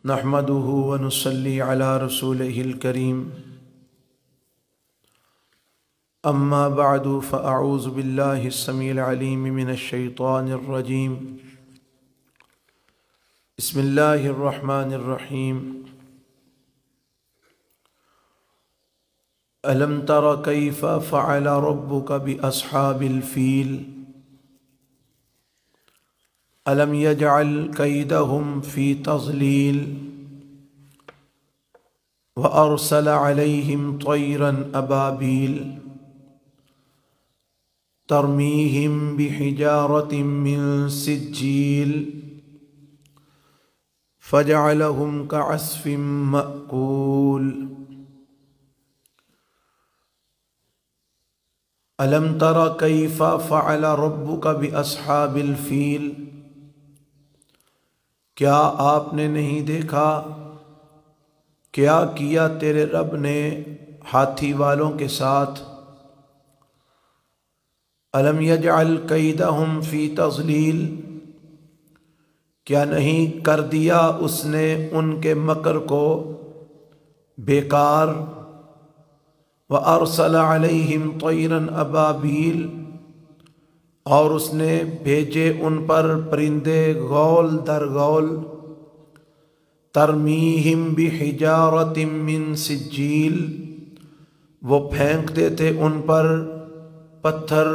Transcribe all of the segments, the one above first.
نحمده ونصلي على رسوله الكريم أما بعد فأعوذ بالله السميع العليم من الشيطان الرجيم بسم الله الرحمن الرحيم ألم تر كيف فعل ربك بأصحاب الفيل ألم يجعل كيدهم في تضليل وأرسل عليهم طيرا أبابيل ترميهم بحجارة من سجيل فجعلهم كعصف مأكول ألم تر كيف فعل ربك بأصحاب الفيل کیا آپ نے نہیں دیکھا کیا کیا تیرے رب نے ہاتھی والوں کے ساتھ الم یجعل کیدہم فی تضلیل کیا نہیں کر دیا اس نے ان کے مکر کو بیکار وارسل علیہم طیرا ابابیل اور اس نے بھیجے ان پر پرندے غول در غول ترمیہم بحجارۃ من سجیل وہ پھینکتے تھے ان پر پتھر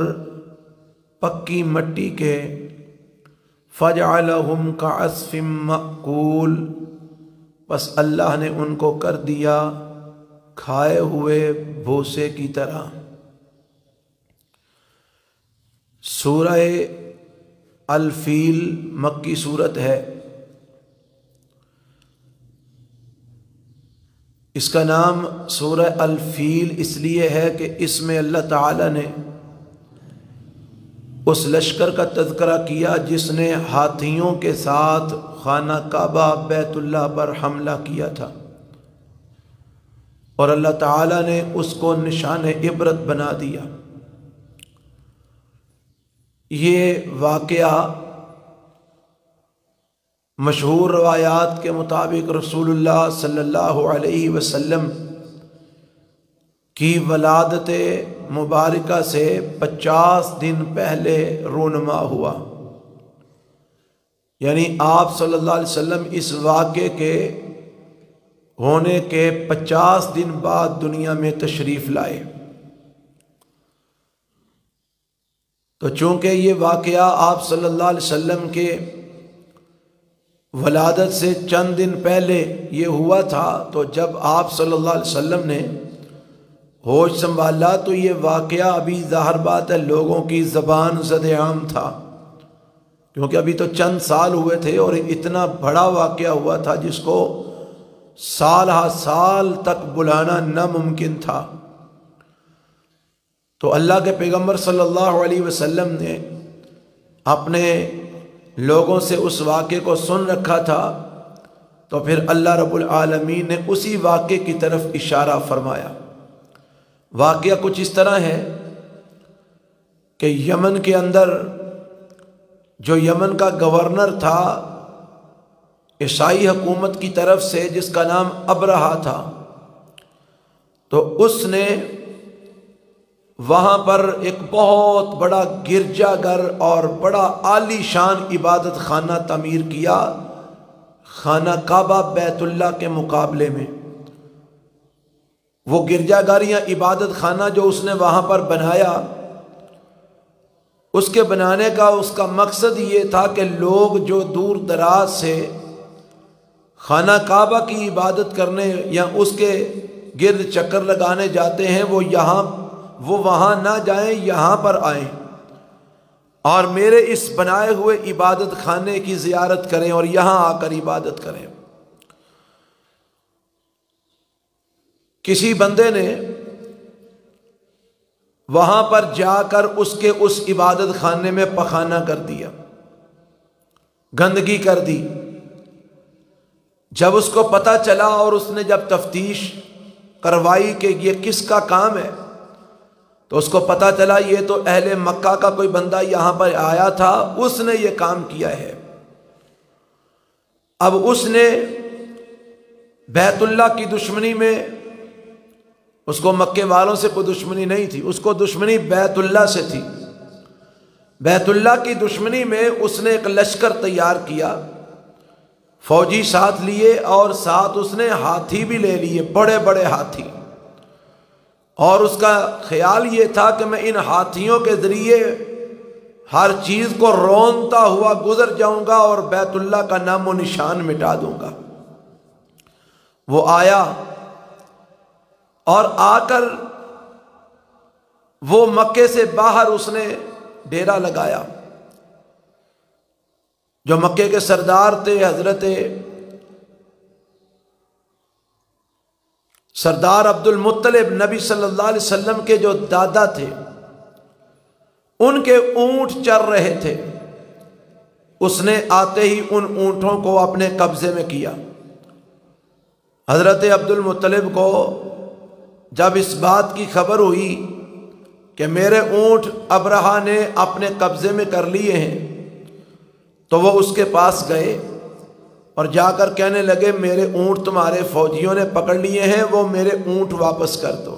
پکی مٹی کے فجعلہم کعصف مأکول بس اللہ نے ان کو کر دیا کھائے ہوئے بھوسے کی طرح۔ سورہ الفیل مکی سورت ہے۔ اس کا نام سورہ الفیل اس لیے ہے کہ اس میں اللہ تعالی نے اس لشکر کا تذکرہ کیا جس نے ہاتھیوں کے ساتھ خانہ کعبہ بیت اللہ پر حملہ کیا تھا، اور اللہ تعالی نے اس کو نشان عبرت بنا دیا۔ یہ واقعہ مشہور روایات کے مطابق رسول اللہ صلی اللہ علیہ وسلم کی ولادت مبارکہ سے 50 دن پہلے رونما ہوا، یعنی آپ صلی اللہ علیہ وسلم اس واقعے کے ہونے کے 50 دن بعد دنیا میں تشریف لائے۔ تو چونکہ یہ واقعہ آپ صلی اللہ علیہ وسلم کے ولادت سے چند دن پہلے یہ ہوا تھا، تو جب آپ صلی اللہ علیہ وسلم نے ہوش سنبھالا تو یہ واقعہ ابھی ظاہر بات ہے لوگوں کی زبان زد عام تھا، کیونکہ ابھی تو چند سال ہوئے تھے اور اتنا بڑا واقعہ ہوا تھا جس کو سال ہا سال تک بلانا ناممکن تھا۔ تو اللہ کے پیغمبر صلی اللہ علیہ وسلم نے اپنے لوگوں سے اس واقعے کو سن رکھا تھا، تو پھر اللہ رب العالمین نے اسی واقعے کی طرف اشارہ فرمایا۔ واقعہ کچھ اس طرح ہے کہ یمن کے اندر جو یمن کا گورنر تھا عیسائی حکومت کی طرف سے، جس کا نام ابرہہ تھا، تو اس نے وہاں پر ایک بہت بڑا گرجا گھر اور بڑا عالی شان عبادت خانہ تعمیر کیا خانہ کعبہ بیت اللہ کے مقابلے میں۔ وہ گرجا گھر یا عبادت خانہ جو اس نے وہاں پر بنایا، اس کے بنانے کا اس کا مقصد یہ تھا کہ لوگ جو دور دراز سے خانہ کعبہ کی عبادت کرنے یا اس کے گرد چکر لگانے جاتے ہیں وہ وہاں نہ جائیں، یہاں پر آئیں اور میرے اس بنائے ہوئے عبادت خانے کی زیارت کریں اور یہاں آ کر عبادت کریں۔ کسی بندے نے وہاں پر جا کر اس عبادت خانے میں پخانہ کر دیا، گندگی کر دی۔ جب اس کو پتہ چلا اور اس نے جب تفتیش کروائی کہ یہ کس کا کام ہے، تو اس کو پتہ چلا یہ تو اہل مکہ کا کوئی بندہ یہاں پر آیا تھا، اس نے یہ کام کیا ہے۔ اب اس نے بیت اللہ کی دشمنی میں اس کو مکے والوں سے کوئی دشمنی نہیں تھی، اس کو دشمنی بیت اللہ سے تھی۔ بیت اللہ کی دشمنی میں اس نے ایک لشکر تیار کیا، فوجی ساتھ لیے، اور ساتھ اس نے ہاتھی بھی لے لیے، بڑے بڑے ہاتھی، اور اس کا خیال یہ تھا کہ میں ان ہاتھیوں کے ذریعے ہر چیز کو رونتا ہوا گزر جاؤں گا اور بیت اللہ کا نام و نشان مٹا دوں گا۔ وہ آیا اور آ کر وہ مکے سے باہر اس نے ڈیرا لگایا۔ جو مکے کے سردار تھے، حضرت سردار عبد المطلب، نبی صلی اللہ علیہ وسلم کے جو دادا تھے، ان کے اونٹ چر رہے تھے۔ اس نے آتے ہی ان اونٹوں کو اپنے قبضے میں کیا۔ حضرت عبد المطلب کو جب اس بات کی خبر ہوئی کہ میرے اونٹ ابرہہ نے اپنے قبضے میں کر لیے ہیں، تو وہ اس کے پاس گئے اور جا کر کہنے لگے میرے اونٹ تمہارے فوجیوں نے پکڑ لیے ہیں، وہ میرے اونٹ واپس کر دو۔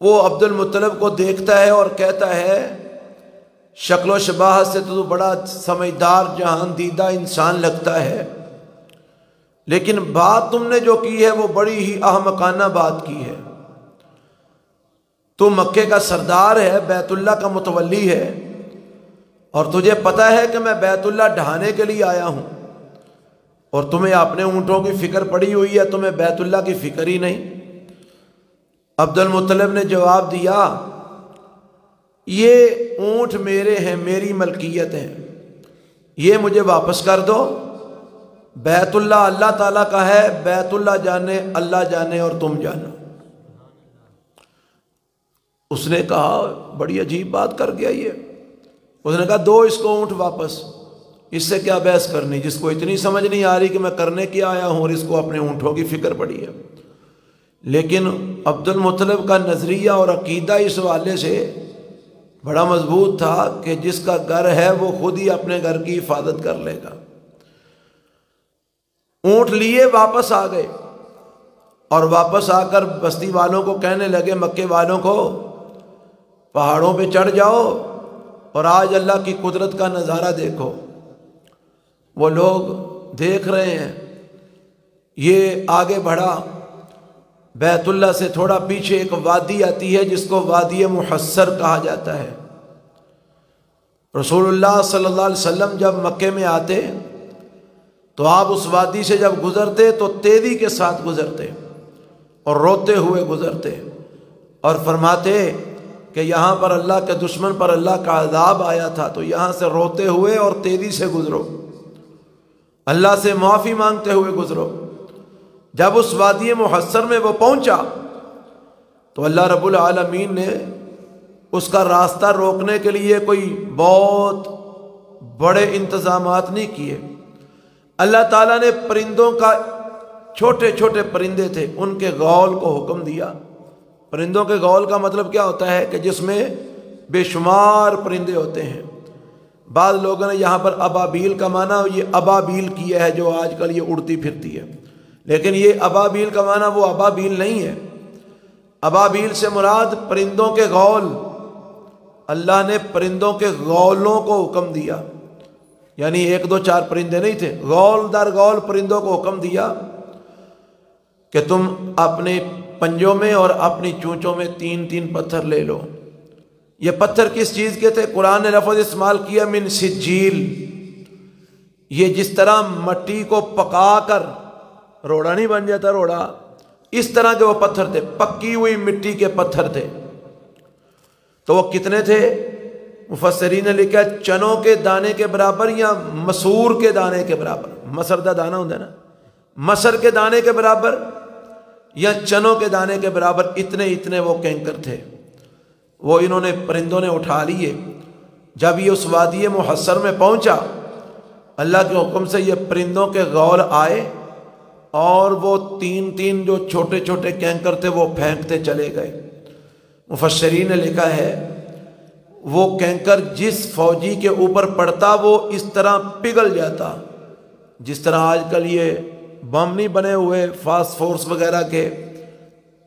وہ عبد المطلب کو دیکھتا ہے اور کہتا ہے شکل و شباہت سے تو بڑا سمجھدار جہان دیدہ انسان لگتا ہے، لیکن بات تم نے جو کی ہے وہ بڑی ہی احمقانہ بات کی ہے۔ تو مکے کا سردار ہے، بیت اللہ کا متولی ہے، اور تجھے پتہ ہے کہ میں بیت اللہ ڈھانے کے لیے آیا ہوں، اور تمہیں اپنے اونٹوں کی فکر پڑی ہوئی ہے، تمہیں بیت اللہ کی فکر ہی نہیں۔ عبد المطلب نے جواب دیا یہ اونٹ میرے ہیں، میری ملکیت ہے، یہ مجھے واپس کر دو۔ بیت اللہ اللہ تعالیٰ کا ہے، بیت اللہ جانے، اللہ جانے اور تم جانو۔ اس نے کہا بڑی عجیب بات کر گیا یہ۔ اس نے کہا دو اس کو اونٹ واپس، اس سے کیا بحث کرنی، جس کو اتنی سمجھ نہیں آ رہی کہ میں کرنے کیا آیا ہوں اور اس کو اپنے اونٹوں کی فکر پڑی ہے۔ لیکن عبد المطلب کا نظریہ اور عقیدہ اس حوالے سے بڑا مضبوط تھا کہ جس کا گھر ہے وہ خود ہی اپنے گھر کی حفاظت کر لے گا۔ اونٹ لیے واپس آ گئے، اور واپس آ کر بستی والوں کو کہنے لگے، مکے والوں کو، پہاڑوں پہ چڑھ جاؤ اور آج اللہ کی قدرت کا نظارہ دیکھو۔ وہ لوگ دیکھ رہے ہیں، یہ آگے بڑھا، بیت اللہ سے تھوڑا پیچھے ایک وادی آتی ہے جس کو وادی محصر کہا جاتا ہے۔ رسول اللہ صلی اللہ علیہ وسلم جب مکے میں آتے تو آپ اس وادی سے جب گزرتے تو تیزی کے ساتھ گزرتے اور روتے ہوئے گزرتے، اور فرماتے کہ یہاں پر اللہ کے دشمن پر اللہ کا عذاب آیا تھا، تو یہاں سے روتے ہوئے اور تیزی سے گزرو، اللہ سے معافی مانگتے ہوئے گزرو۔ جب اس وادی محصر میں وہ پہنچا تو اللہ رب العالمین نے اس کا راستہ روکنے کے لیے کوئی بہت بڑے انتظامات نہیں کیے۔ اللہ تعالیٰ نے پرندوں کا، چھوٹے چھوٹے پرندے تھے، ان کے غول کو حکم دیا۔ پرندوں کے غول کا مطلب کیا ہوتا ہے کہ جس میں بے شمار پرندے ہوتے ہیں۔ بعض لوگوں نے یہاں پر ابابیل کا معنی یہ ابابیل کیا ہے جو آج کل یہ اڑتی پھرتی ہے، لیکن یہ ابابیل کا معنی وہ ابابیل نہیں ہے۔ ابابیل سے مراد پرندوں کے غول۔ اللہ نے پرندوں کے غولوں کو حکم دیا، یعنی ایک دو چار پرندے نہیں تھے، غول در غول پرندوں کو حکم دیا کہ تم اپنے پنجوں میں اور اپنی چونچوں میں 3 پتھر لے لو۔ یہ پتھر کس چیز کے تھے؟ قرآن نے لفظ استعمال کیا من سجیل۔ یہ جس طرح مٹی کو پکا کر روڑا نہیں بن جاتا روڑا، اس طرح کے وہ پتھر تھے، پکی ہوئی مٹی کے پتھر تھے۔ تو وہ کتنے تھے؟ مفسرین نے لکھا چنوں کے دانے کے برابر یا مسور کے دانے کے برابر۔ مسر دا دانا ہوتا ہے نا، مسر کے دانے کے برابر یا چنوں کے دانے کے برابر، اتنے وہ کینکر تھے۔ وہ انہوں نے پرندوں نے اٹھا لیے۔ جب یہ اس وادی محصر میں پہنچا، اللہ کے حکم سے یہ پرندوں کے غول آئے اور وہ 3 جو چھوٹے چھوٹے کینکر تھے وہ پھینکتے چلے گئے۔ مفسرین نے لکھا ہے وہ کینکر جس فوجی کے اوپر پڑتا وہ اس طرح پگھل جاتا، جس طرح آج کل یہ بم نہیں بنے ہوئے فاسفورس وغیرہ کے،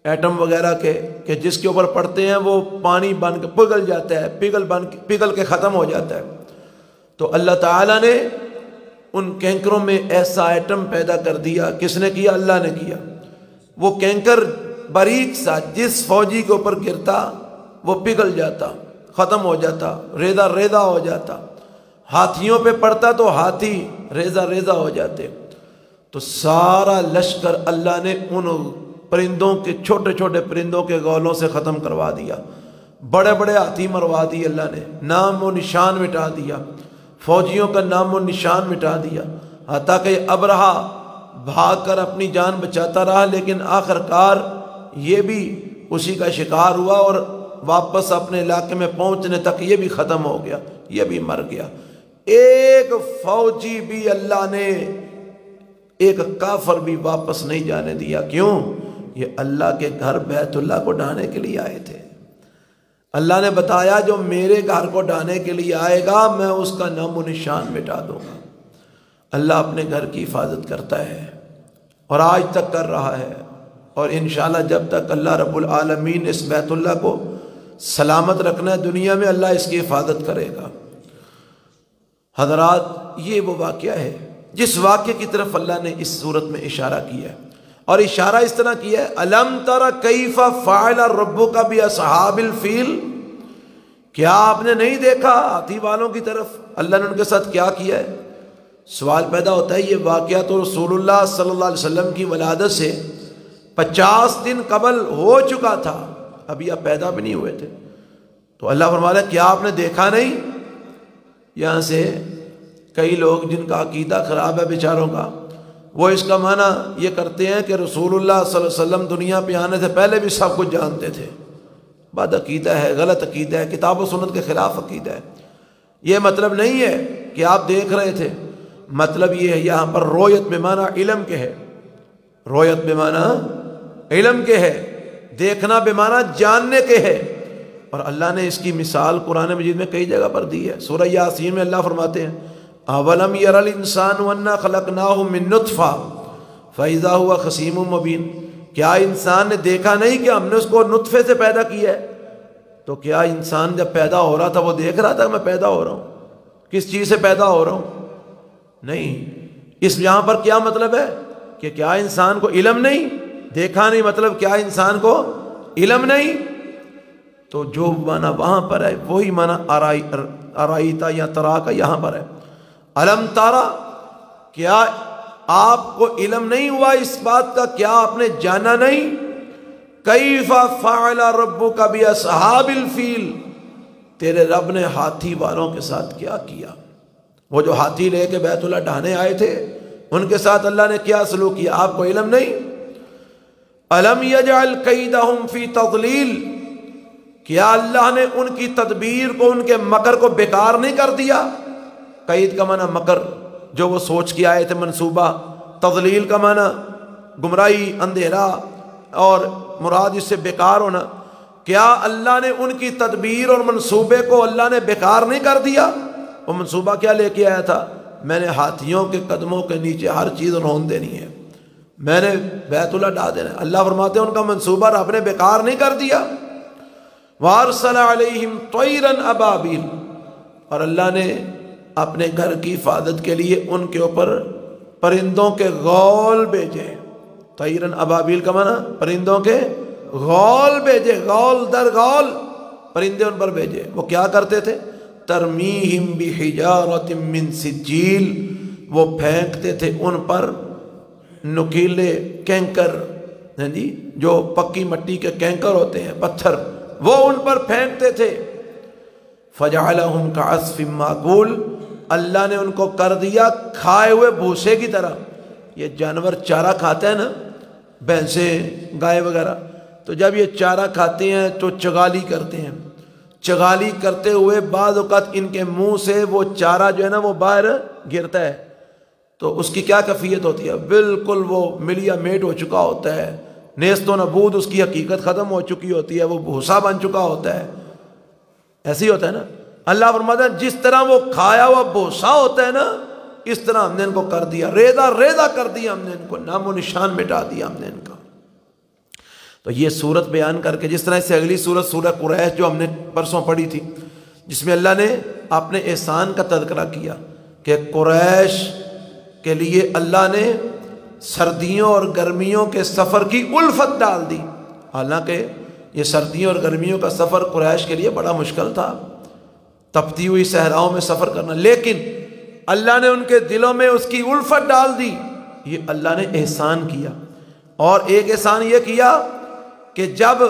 ایٹم وغیرہ کے، کہ جس کے اوپر پڑتے ہیں وہ پانی بن کے پگھل جاتا ہے، پگھل کے ختم ہو جاتا ہے۔ تو اللہ تعالیٰ نے ان کینکروں میں ایسا ایٹم پیدا کر دیا۔ کس نے کیا؟ اللہ نے کیا۔ وہ کینکر باریک سا جس فوجی کے اوپر گرتا وہ پگھل جاتا، ختم ہو جاتا، ریزہ ریزہ ہو جاتا۔ ہاتھیوں پہ پڑتا تو ہاتھی ریزہ ریزہ ہو جاتے۔ تو سارا لشکر اللہ نے ان پرندوں کے، چھوٹے چھوٹے پرندوں کے گولوں سے ختم کروا دیا۔ بڑے بڑے ہاتھی مروا دیے اللہ نے، نام و نشان مٹا دیا، فوجیوں کا نام و نشان مٹا دیا، حتیٰ کہ ابرہا بھاگ کر اپنی جان بچاتا رہا، لیکن آخر کار یہ بھی اسی کا شکار ہوا اور واپس اپنے علاقے میں پہنچنے تک یہ بھی ختم ہو گیا، یہ بھی مر گیا۔ ایک فوجی بھی اللہ نے، ایک کافر بھی واپس نہیں جانے دیا۔ کیوں؟ یہ اللہ کے گھر بیت اللہ کو ڈھانے کے لیے آئے تھے۔ اللہ نے بتایا جو میرے گھر کو ڈھانے کے لیے آئے گا میں اس کا نام و نشان مٹا دوں گا۔ اللہ اپنے گھر کی حفاظت کرتا ہے اور آج تک کر رہا ہے، اور انشاءاللہ جب تک اللہ رب العالمین اس بیت اللہ کو سلامت رکھنا ہے دنیا میں، اللہ اس کی حفاظت کرے گا۔ حضرات، یہ وہ واقعہ ہے جس واقعے کی طرف اللہ نے اس صورت میں اشارہ کیا ہے، اور اشارہ اس طرح کیا ہے، الم تر کیف فعل ربک باصحاب الفیل، کیا آپ نے نہیں دیکھا ہاتھی والوں کی طرف اللہ نے ان کے ساتھ کیا کیا ہے؟ سوال پیدا ہوتا ہے، یہ واقعہ تو رسول اللہ صلی اللہ علیہ وسلم کی ولادت سے 50 دن قبل ہو چکا تھا، ابھی آپ پیدا بھی نہیں ہوئے تھے۔ تو اللہ فرما رہا ہے کیا آپ نے دیکھا نہیں؟ یہاں سے کئی لوگ جن کا عقیدہ خراب ہے بیچاروں کا، وہ اس کا معنی یہ کرتے ہیں کہ رسول اللہ صلی اللہ علیہ وسلم دنیا پہ آنے سے پہلے بھی سب کچھ جانتے تھے۔ بد عقیدہ ہے، غلط عقیدہ ہے، کتاب و سنت کے خلاف عقیدہ ہے۔ یہ مطلب نہیں ہے کہ آپ دیکھ رہے تھے، مطلب یہ ہے یہاں پر رویت بمعنی علم کے ہے، رویت بمعنی علم کے ہے، دیکھنا بمعنی جاننے کے ہے۔ اور اللہ نے اس کی مثال قرآن مجید میں کئی جگہ پر دی ہے۔ سورہ یاسین میں اللہ فرماتے ہیں اولم یر الانسان انا خلقناہ من نطفہ فاذا هو خصیم مبین، کیا انسان نے دیکھا نہیں کہ ہم نے اس کو نطفے سے پیدا کیا ہے؟ تو کیا انسان جب پیدا ہو رہا تھا وہ دیکھ رہا تھا کہ میں پیدا ہو رہا ہوں؟ کس چیز سے پیدا ہو رہا ہوں؟ نہیں۔ اس یہاں پر کیا مطلب ہے کہ کیا انسان کو علم نہیں؟ دیکھا نہیں مطلب کیا انسان کو علم نہیں؟ تو جو معنی وہاں پر ہے وہی معنی ارائیتا یا ترا کا یہاں پر ہے۔ علم تارا، کیا آپ کو علم نہیں ہوا اس بات کا، کیا آپ نے جانا نہیں؟ کیف فعل ربک باصحاب الفیل، تیرے رب نے ہاتھی والوں کے ساتھ کیا کیا؟ وہ جو ہاتھی لے کے بیت اللہ ڈھانے آئے تھے ان کے ساتھ اللہ نے کیا سلوک کیا؟ آپ کو علم نہیں؟ الم یجعل کیدہم فی تضلیل، کیا اللہ نے ان کی تدبیر کو، ان کے مکر کو بیکار نہیں کر دیا؟ قید کا معنی مکر، جو وہ سوچ کے آئے تھے منصوبہ، تضلیل کا معنی گمراہی، اندھیرا، اور مراد اس سے بیکار ہونا۔ کیا اللہ نے ان کی تدبیر اور منصوبے کو اللہ نے بیکار نہیں کر دیا؟ وہ منصوبہ کیا لے کے آیا تھا؟ میں نے ہاتھیوں کے قدموں کے نیچے ہر چیز رون دینی ہے، میں نے بیت اللہ ڈھا دینا ہے۔ اللہ فرماتے ہیں ان کا منصوبہ رب نے بیکار نہیں کر دیا۔ وارسل علیہم طیرا ابابیل، اور اللہ نے اپنے گھر کی حفاظت کے لیے ان کے اوپر پرندوں کے غول بھیجے۔ طیرا ابابیل کا معنی پرندوں کے غول بھیجے، غول در غول پرندے ان پر بھیجے۔ وہ کیا کرتے تھے؟ ترمیہم بحجارۃ من سجیل، وہ پھینکتے تھے ان پر نکیلے کینکر، جو پکی مٹی کے کینکر ہوتے ہیں، پتھر، وہ ان پر پھینکتے تھے۔ فجعلہم کعصف ماکول، اللہ نے ان کو کر دیا کھائے ہوئے بھوسے کی طرح۔ یہ جانور چارہ کھاتے ہیں نا، بھینسیں، گائے وغیرہ، تو جب یہ چارہ کھاتے ہیں تو چغالی کرتے ہیں، چغالی کرتے ہوئے بعض اوقات ان کے منہ سے وہ چارہ جو ہے نا وہ باہر گرتا ہے، تو اس کی کیا کیفیت ہوتی ہے؟ بالکل وہ ملیا میٹ ہو چکا ہوتا ہے، نیست و نبود اس کی حقیقت ختم ہو چکی ہوتی ہے، وہ بھوسا بن چکا ہوتا ہے۔ ایسے ہی ہوتا ہے نا، اللہ فرماتا ہے جس طرح وہ کھایا ہوا بھوسا ہوتا ہے نا، اس طرح ہم نے ان کو کر دیا، ریزہ ریزہ کر دیا ہم نے ان کو، نام و نشان مٹا دیا ہم نے ان کا۔ تو یہ صورت بیان کر کے جس طرح سے اگلی صورت سورہ قریش جو ہم نے پرسوں پڑھی تھی، جس میں اللہ نے اپنے احسان کا تذکرہ کیا کہ قریش کے لیے اللہ نے سردیوں اور گرمیوں کے سفر کی الفت ڈال دی۔ حالانکہ یہ سردیوں اور گرمیوں کا سفر قریش کے لیے بڑا مشکل تھا، تپتی ہوئی صحراؤں میں سفر کرنا، لیکن اللہ نے ان کے دلوں میں اس کی الفت ڈال دی۔ یہ اللہ نے احسان کیا۔ اور ایک احسان یہ کیا کہ جب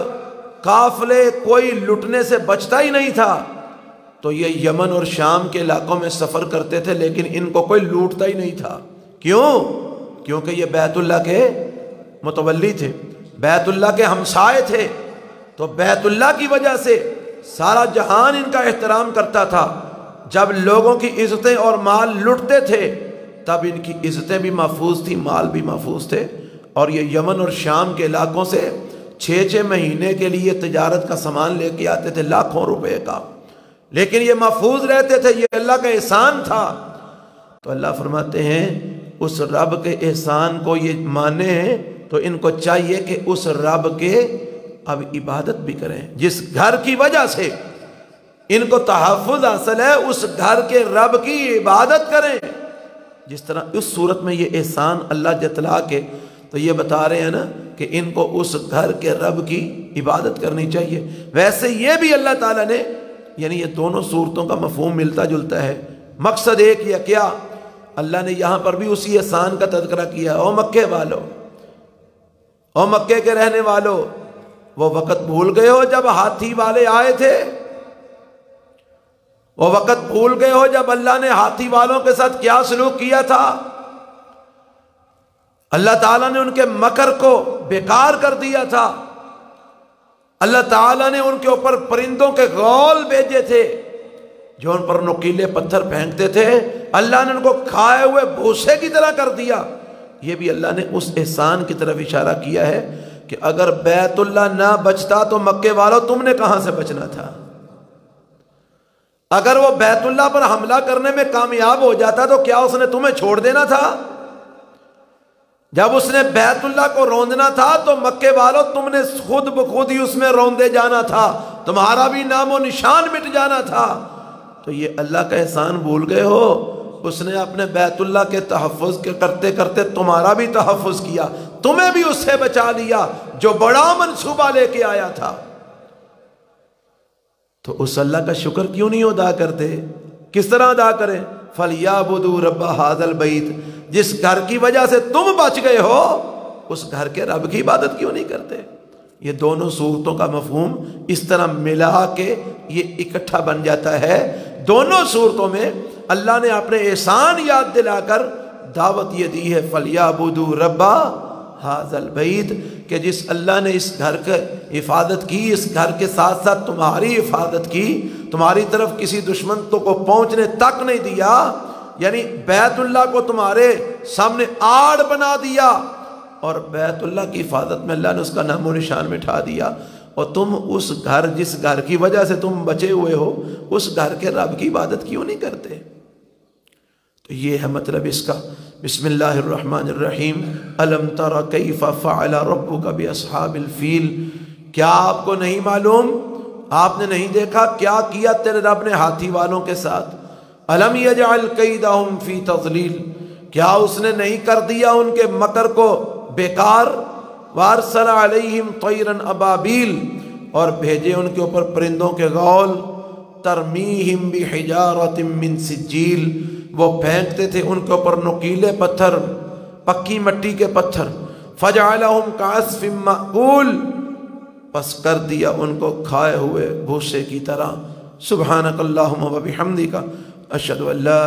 قافلے کوئی لٹنے سے بچتا ہی نہیں تھا تو یہ یمن اور شام کے علاقوں میں سفر کرتے تھے، لیکن ان کو کوئی لوٹتا ہی نہیں تھا۔ کیوں؟ کیونکہ یہ بیت اللہ کے متولی تھے، بیت اللہ کے ہمسائے تھے، تو بیت اللہ کی وجہ سے سارا جہان ان کا احترام کرتا تھا۔ جب لوگوں کی عزتیں اور مال لٹتے تھے تب ان کی عزتیں بھی محفوظ تھیں، مال بھی محفوظ تھے۔ اور یہ یمن اور شام کے علاقوں سے 6 مہینے کے لیے تجارت کا سامان لے کے آتے تھے، لاکھوں روپے کا، لیکن یہ محفوظ رہتے تھے۔ یہ اللہ کا احسان تھا۔ تو اللہ فرماتے ہیں اس رب کے احسان کو یہ مانے ہیں تو ان کو چاہیے کہ اس رب کے اب عبادت بھی کریں، جس گھر کی وجہ سے ان کو تحفظ حاصل ہے، اس گھر کے رب کی عبادت کریں۔ جس طرح اس صورت میں یہ احسان اللہ جتلا کے تو یہ بتا رہے ہیں نا کہ ان کو اس گھر کے رب کی عبادت کرنی چاہیے۔ ویسے یہ بھی اللہ تعالیٰ نے، یعنی یہ دونوں صورتوں کا مفہوم ملتا جلتا ہے، مقصد ایک ہی ہے۔ کیا؟ اللہ نے یہاں پر بھی اسی احسان کا تذکرہ کیا۔ او مکے والو، او مکے کے رہنے والو، وہ وقت بھول گئے ہو جب ہاتھی والے آئے تھے؟ وہ وقت بھول گئے ہو جب اللہ نے ہاتھی والوں کے ساتھ کیا سلوک کیا تھا؟ اللہ تعالیٰ نے ان کے مکر کو بیکار کر دیا تھا۔ اللہ تعالیٰ نے ان کے اوپر پرندوں کے غول بھیجے تھے جو ان پر نوکیلے پتھر پھینکتے تھے، اللہ نے ان کو کھائے ہوئے بھوسے کی طرح کر دیا۔ یہ بھی اللہ نے اس احسان کی طرف اشارہ کیا ہے کہ اگر بیت اللہ نہ بچتا تو مکے والوں تم نے کہاں سے بچنا تھا؟ اگر وہ بیت اللہ پر حملہ کرنے میں کامیاب ہو جاتا تو کیا اس نے تمہیں چھوڑ دینا تھا؟ جب اس نے بیت اللہ کو روندنا تھا تو مکے والوں تم نے خود بخود ہی اس میں روندے جانا تھا، تمہارا بھی نام و نشان مٹ جانا تھا۔ تو یہ اللہ کا احسان بھول گئے ہو؟ اس نے اپنے بیت اللہ کے تحفظ کے کرتے کرتے تمہارا بھی تحفظ کیا، تمہیں بھی اس سے بچا لیا جو بڑا منصوبہ لے کے آیا تھا۔ تو اس اللہ کا شکر کیوں نہیں ادا کرتے؟ کس طرح ادا کریں؟ فَلْيَعْبُدُوا رَبَّ هَذَا الْبَيْتِ، جس گھر کی وجہ سے تم بچ گئے ہو اس گھر کے رب کی عبادت کیوں نہیں کرتے؟ یہ دونوں صورتوں کا مفہوم اس طرح ملا کے یہ اکٹھا بن جاتا ہے۔ دونوں صورتوں میں اللہ نے اپنے احسان یاد دلا کر دعوت یہ دی ہے، فَلْيَعْبُدُوا رَبَّ هَذَا الْبَيْتِ، کہ جس اللہ نے اس گھر کی حفاظت کی، اس گھر کے ساتھ ساتھ تمہاری حفاظت کی، تمہاری طرف کسی دشمن کو پہنچنے تک نہیں دیا، یعنی بیت اللہ کو تمہارے سامنے آڑ بنا دیا اور بیت اللہ کی حفاظت میں اللہ نے اس کا نام و نشان مٹھا دیا، اور تم اس گھر، جس گھر کی وجہ سے تم بچے ہوئے ہو، اس گھر کے رب کی عبادت کیوں نہیں کرتے؟ تو یہ ہے مطلب اس کا۔ بسم اللہ الرحمن الرحیم۔ الم تر کیف فعل ربک باصحاب الفیل، کیا آپ کو نہیں معلوم، آپ نے نہیں دیکھا کیا کیا تیرے رب نے ہاتھی والوں کے ساتھ؟ الم یجعل کیدہم فی تضلیل، کیا اس نے نہیں کر دیا ان کے مکر کو بیکار؟ وارسل علیہم طیرا ابابیل، اور بھیجے ان کے اوپر پرندوں کے غول، ترمیہم بحجارۃ من سجیل، وہ پھینکتے تھے ان کے اوپر نوکیلے پتھر، پکی مٹی کے پتھر، فجعلہم کعصف مأکول، پس کر دیا ان کو کھائے ہوئے بھوسے کی طرح۔ سبحانک اللہم و بحمدک، اشہد ان لا